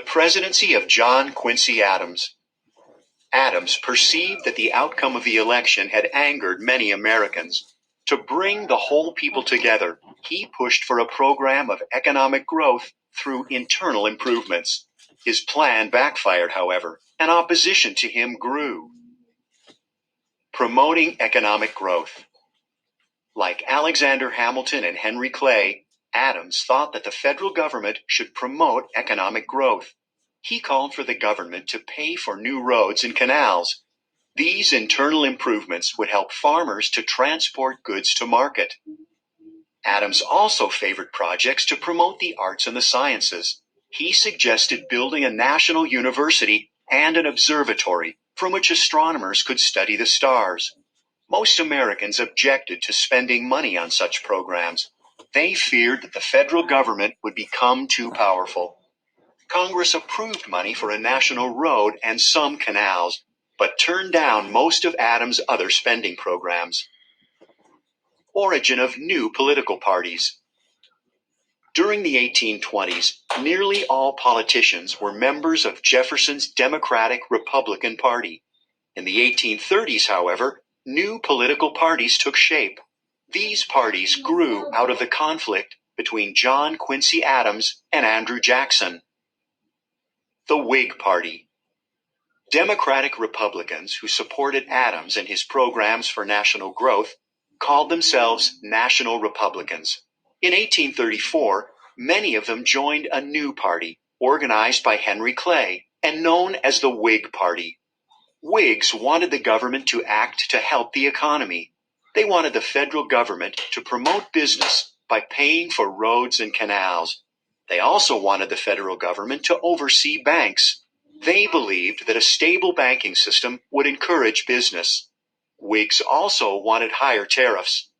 presidency of John Quincy Adams. Adams perceived that the outcome of the election had angered many Americans. To bring the whole people together, he pushed for a program of economic growth through internal improvements. His plan backfired, however, and opposition to him grew. Promoting economic growth. Like Alexander Hamilton and Henry Clay, Adams thought that the federal government should promote economic growth. He called for the government to pay for new roads and canals. These internal improvements would help farmers to transport goods to market. Adams also favored projects to promote the arts and the sciences. He suggested building a national university and an observatory from which astronomers could study the stars. Most Americans objected to spending money on such programs. They feared that the federal government would become too powerful. Congress approved money for a national road and some canals, but turned down most of Adams' other spending programs. Origin of new political parties. During the 1820s, nearly all politicians were members of Jefferson's Democratic-Republican Party. In the 1830s, however, new political parties took shape. These parties grew out of the conflict between John Quincy Adams and Andrew Jackson. The Whig Party. Democratic Republicans who supported Adams and his programs for national growth called themselves National Republicans. In 1834, many of them joined a new party, organized by Henry Clay, and known as the Whig Party. Whigs wanted the government to act to help the economy. They wanted the federal government to promote business by paying for roads and canals. They also wanted the federal government to oversee banks. They believed that a stable banking system would encourage business. Whigs also wanted higher tariffs.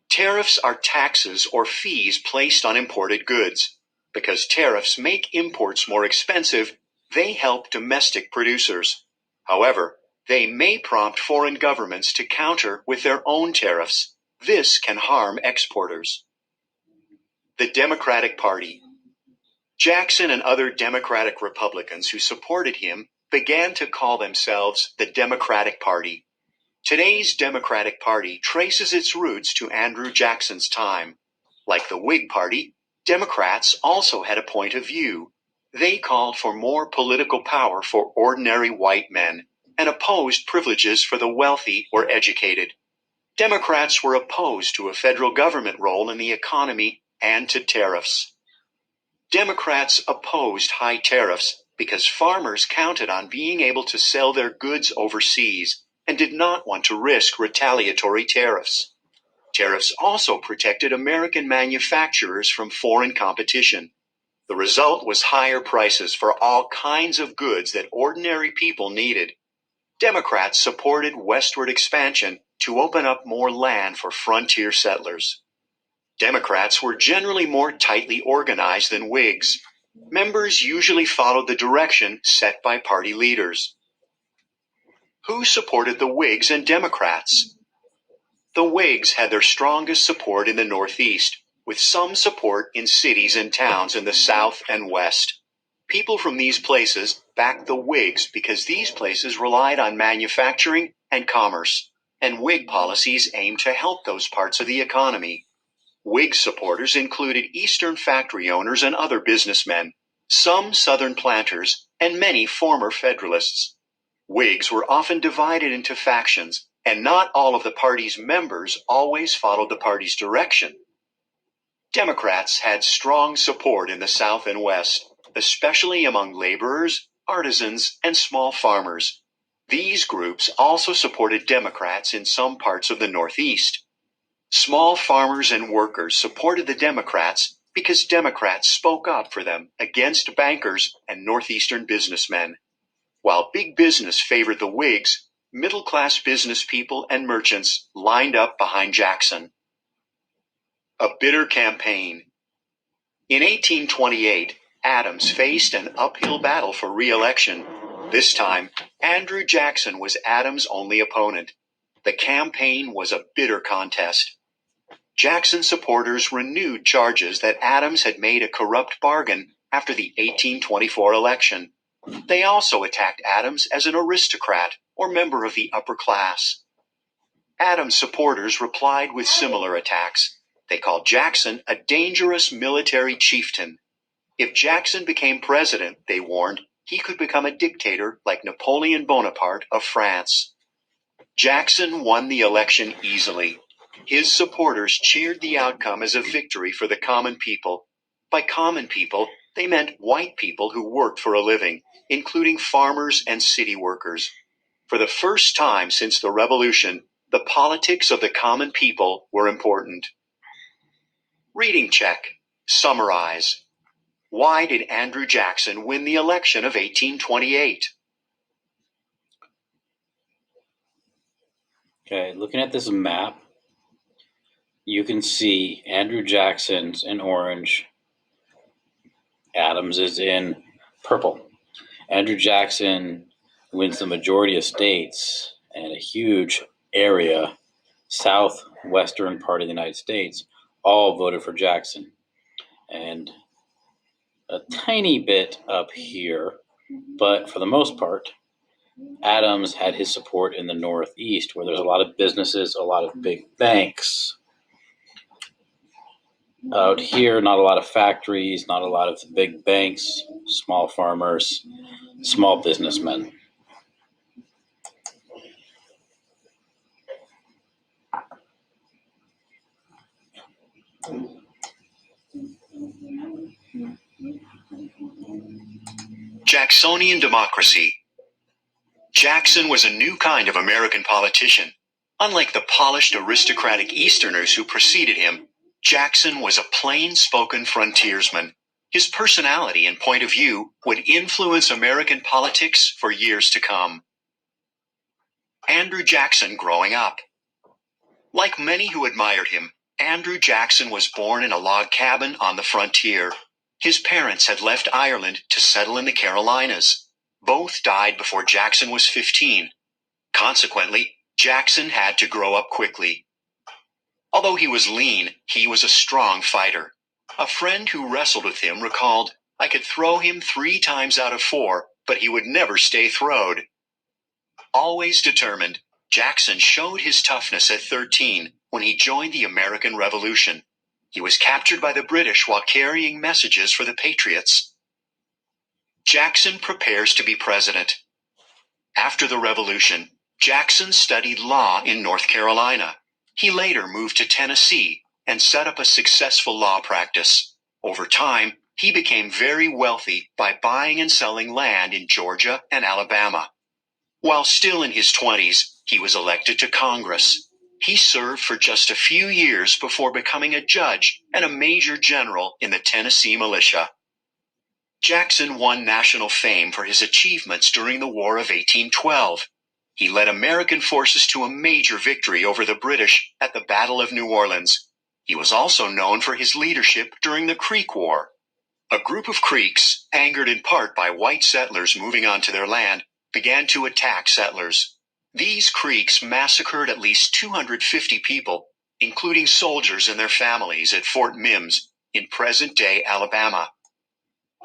Tariffs are taxes or fees placed on imported goods. Because tariffs make imports more expensive, they help domestic producers. However, they may prompt foreign governments to counter with their own tariffs. This can harm exporters. The Democratic Party. Jackson and other Democratic Republicans who supported him began to call themselves the Democratic Party. Today's Democratic Party traces its roots to Andrew Jackson's time. Like the Whig Party, Democrats also had a point of view. They called for more political power for ordinary white men and opposed privileges for the wealthy or educated. Democrats were opposed to a federal government role in the economy and to tariffs. Democrats opposed high tariffs because farmers counted on being able to sell their goods overseas and did not want to risk retaliatory tariffs. Tariffs also protected American manufacturers from foreign competition. The result was higher prices for all kinds of goods that ordinary people needed. Democrats supported westward expansion to open up more land for frontier settlers. Democrats were generally more tightly organized than Whigs. Members usually followed the direction set by party leaders. Who supported the Whigs and Democrats? The Whigs had their strongest support in the Northeast, with some support in cities and towns in the South and West. People from these places backed the Whigs because these places relied on manufacturing and commerce, and Whig policies aimed to help those parts of the economy. Whig supporters included Eastern factory owners and other businessmen, some Southern planters, and many former Federalists. Whigs were often divided into factions, and not all of the party's members always followed the party's direction. Democrats had strong support in the South and West, especially among laborers, artisans, and small farmers. These groups also supported Democrats in some parts of the Northeast. Small farmers and workers supported the Democrats because Democrats spoke up for them against bankers and Northeastern businessmen. While big business favored the Whigs, middle-class business people and merchants lined up behind Jackson. A bitter campaign. In 1828, Adams faced an uphill battle for re-election. This time, Andrew Jackson was Adams' only opponent. The campaign was a bitter contest. Jackson supporters renewed charges that Adams had made a corrupt bargain after the 1824 election. They also attacked Adams as an aristocrat or member of the upper class. Adams' supporters replied with similar attacks. They called Jackson a dangerous military chieftain. If Jackson became president, they warned, he could become a dictator like Napoleon Bonaparte of France. Jackson won the election easily. His supporters cheered the outcome as a victory for the common people. By common people, they meant white people who worked for a living, including farmers and city workers. For the first time since the Revolution, the politics of the common people were important. Reading check. Summarize. Why did Andrew Jackson win the election of 1828? Okay, looking at this map, you can see Andrew Jackson's in orange. Adams is in purple. Andrew Jackson wins the majority of states and a huge area, southwestern part of the United States, all voted for Jackson. And a tiny bit up here, but for the most part, Adams had his support in the Northeast, where there's a lot of businesses, a lot of big banks. Out here, not a lot of factories, not a lot of big banks, small farmers, small businessmen. Jacksonian democracy. Jackson was a new kind of American politician. Unlike the polished aristocratic Easterners who preceded him, Jackson was a plain-spoken frontiersman. His personality and point of view would influence American politics for years to come. Andrew Jackson growing up. Like many who admired him, Andrew Jackson was born in a log cabin on the frontier. His parents had left Ireland to settle in the Carolinas. Both died before Jackson was 15. Consequently, Jackson had to grow up quickly. Although he was lean, he was a strong fighter. A friend who wrestled with him recalled, "I could throw him 3 times out of 4, but he would never stay throwed." Always determined, Jackson showed his toughness at 13 when he joined the American Revolution. He was captured by the British while carrying messages for the Patriots. Jackson prepares to be president. After the Revolution, Jackson studied law in North Carolina. He later moved to Tennessee and set up a successful law practice. Over time, he became very wealthy by buying and selling land in Georgia and Alabama. While still in his 20s, he was elected to Congress. He served for just a few years before becoming a judge and a major general in the Tennessee militia. Jackson won national fame for his achievements during the War of 1812. He led American forces to a major victory over the British at the Battle of New Orleans. He was also known for his leadership during the Creek War. A group of Creeks, angered in part by white settlers moving onto their land, began to attack settlers. These Creeks massacred at least 250 people, including soldiers and their families at Fort Mims in present-day Alabama.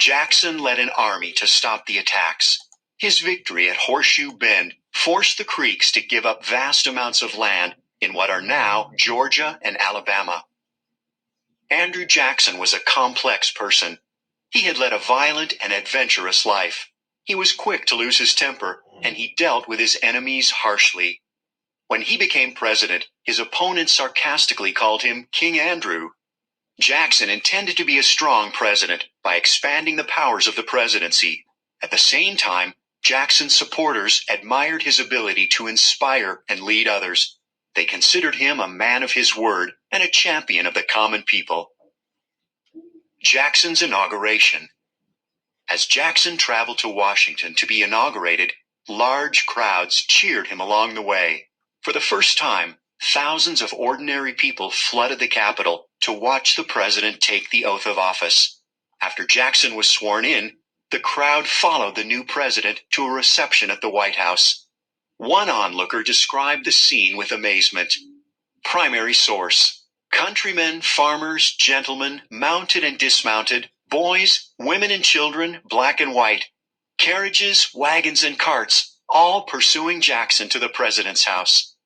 Jackson led an army to stop the attacks. His victory at Horseshoe Bend forced the Creeks to give up vast amounts of land in what are now Georgia and Alabama. Andrew Jackson was a complex person. He had led a violent and adventurous life. He was quick to lose his temper, and he dealt with his enemies harshly. When he became president, his opponents sarcastically called him King Andrew. Jackson intended to be a strong president by expanding the powers of the presidency. At the same time, Jackson's supporters admired his ability to inspire and lead others. They considered him a man of his word and a champion of the common people. Jackson's inauguration. As Jackson traveled to Washington to be inaugurated, large crowds cheered him along the way. For the first time, thousands of ordinary people flooded the Capitol to watch the president take the oath of office. After Jackson was sworn in, the crowd followed the new president to a reception at the White House. One onlooker described the scene with amazement. Primary source: countrymen, farmers, gentlemen, mounted and dismounted, Boys, women and children, black and white, carriages, wagons and carts, all pursuing Jackson to the president's house.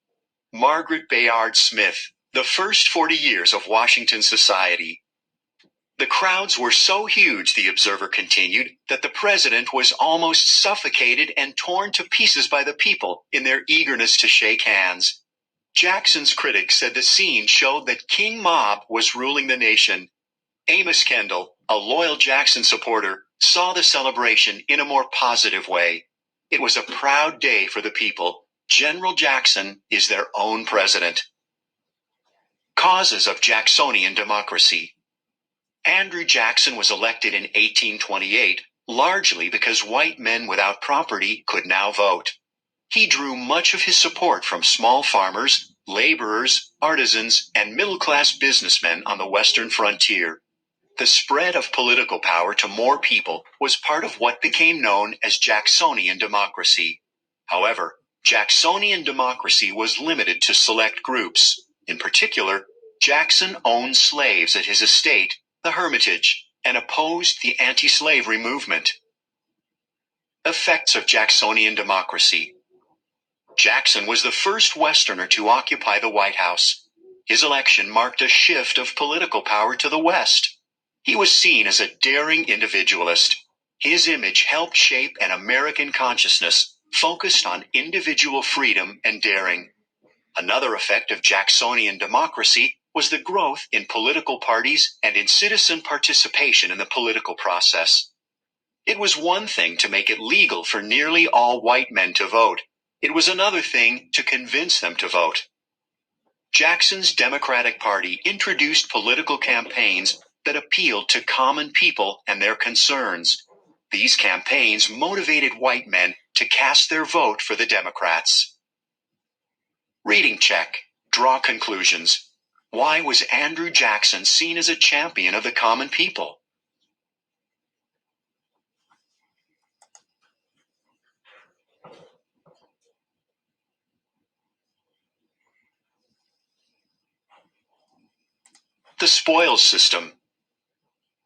Margaret Bayard Smith, The First 40 Years of Washington Society. The crowds were so huge, the Observer continued, that the president was almost suffocated and torn to pieces by the people in their eagerness to shake hands. Jackson's critics said the scene showed that King Mob was ruling the nation. Amos Kendall, a loyal Jackson supporter, saw the celebration in a more positive way. It was a proud day for the people. General Jackson is their own president. Causes of Jacksonian democracy. Andrew Jackson was elected in 1828, largely because white men without property could now vote. He drew much of his support from small farmers, laborers, artisans, and middle-class businessmen on the western frontier. The spread of political power to more people was part of what became known as Jacksonian democracy. However, Jacksonian democracy was limited to select groups. In particular, Jackson owned slaves at his estate, the Hermitage, and opposed the anti-slavery movement. Effects of Jacksonian democracy. Jackson was the first Westerner to occupy the White House. His election marked a shift of political power to the West. He was seen as a daring individualist. His image helped shape an American consciousness focused on individual freedom and daring. Another effect of Jacksonian democracy was the growth in political parties and in citizen participation in the political process. It was one thing to make it legal for nearly all white men to vote. It was another thing to convince them to vote. Jackson's Democratic Party introduced political campaigns that appealed to common people and their concerns. These campaigns motivated white men to cast their vote for the Democrats. Reading check. Draw conclusions. Why was Andrew Jackson seen as a champion of the common people? The spoils system.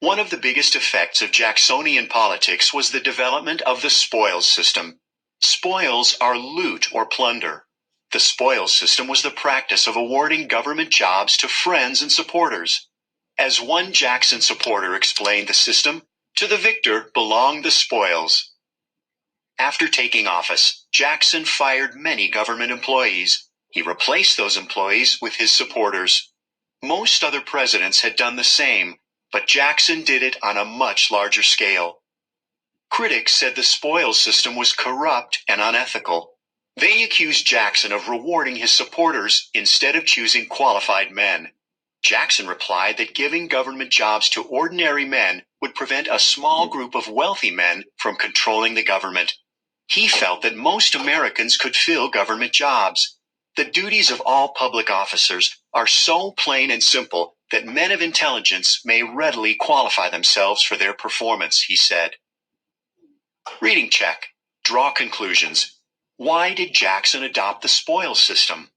One of the biggest effects of Jacksonian politics was the development of the spoils system. Spoils are loot or plunder. The spoils system was the practice of awarding government jobs to friends and supporters. As one Jackson supporter explained the system, to the victor belonged the spoils. After taking office, Jackson fired many government employees. He replaced those employees with his supporters. Most other presidents had done the same, but Jackson did it on a much larger scale. Critics said the spoils system was corrupt and unethical. They accused Jackson of rewarding his supporters instead of choosing qualified men. Jackson replied that giving government jobs to ordinary men would prevent a small group of wealthy men from controlling the government. He felt that most Americans could fill government jobs. The duties of all public officers are so plain and simple that men of intelligence may readily qualify themselves for their performance, he said. Reading check. Draw conclusions. Why did Jackson adopt the spoils system?